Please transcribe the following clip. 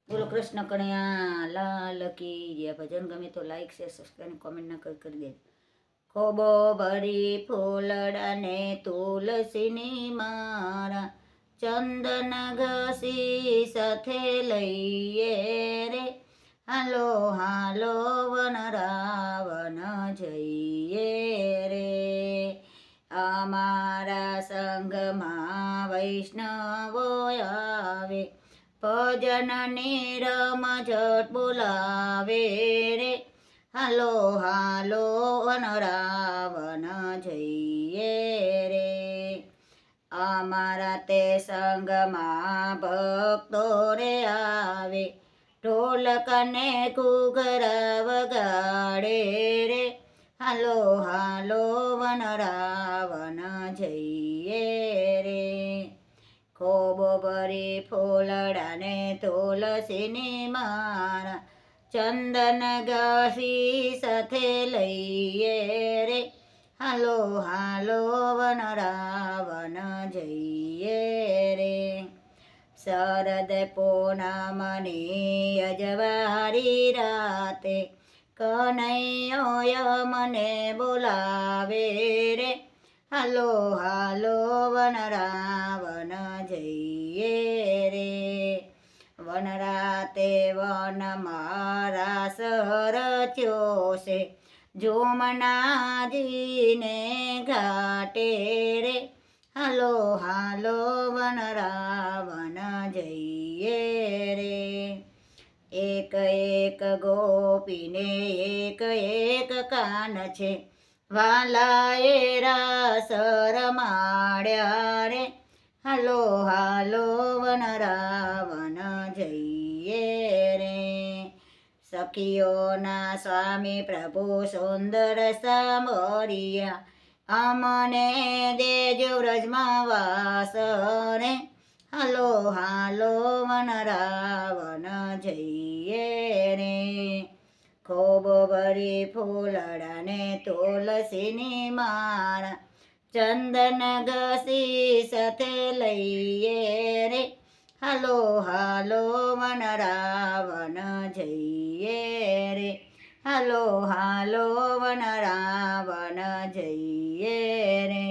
બોલો કૃષ્ણ કણ્યા લાલ કી જય। ભજન ગમે તો લાઈક શેર સબસ્ક્રાઈબ કોમેન્ટ ના કરી દે। ખોબો ભરી ફૂલડા ને તુલસીની માળા, ચંદન ઘસી સાથે લઈએ રે, હાલો હાલો વન રાવન જઈએ રે। અમારા સંગમાં વૈષ્ણવો આવે, ભજન રમઝટ બોલાવે રે, હાલો હાલો વન રાવન જઈએ રે। અમારા તે સંગમાં ભક્તો રે આવે, ઢોલક ને ઘૂઘરા વગાડે રે, હાલો હાલો વન રાવન જઈએ રે। ખોબો ભરી ફૂલડા ને તુલસીની માળા, ચંદન ઘસી સાથે લઈએ રે, હાલો હાલો વન રાવન જઈએ રે। શરદ પૂનમની અજવારી રાતે, કનૈયો મને બોલાવે રે, હાલો હાલો વન રાવન જઈએ રે। વન રાતે વનમાં રાસ રચ્યો છે, જોમનાજીને ઘાટે રે, હાલો હાલો વન રાવન જઈએ રે। એક એક ગોપીને એક એક કાન છે, વાલાએ રાસ રમાડ્યા રે, હાલો હાલો વન રાવન જઈએ રે। સખીઓના સ્વામી પ્રભુ સુંદર સાંભળ્યા, અમને દેજો વ્રજમાં વાસ રે, હાલો હાલો વન રાવન જઈએ રે। ખોબો ભરી ફૂલડા ને તુલસીની માળા, ચંદન ઘસી સાથે લઈએ રે, હાલો હાલો વન રાવન જઈએ રે, હાલો હાલો વન રાવન જઈએ રે।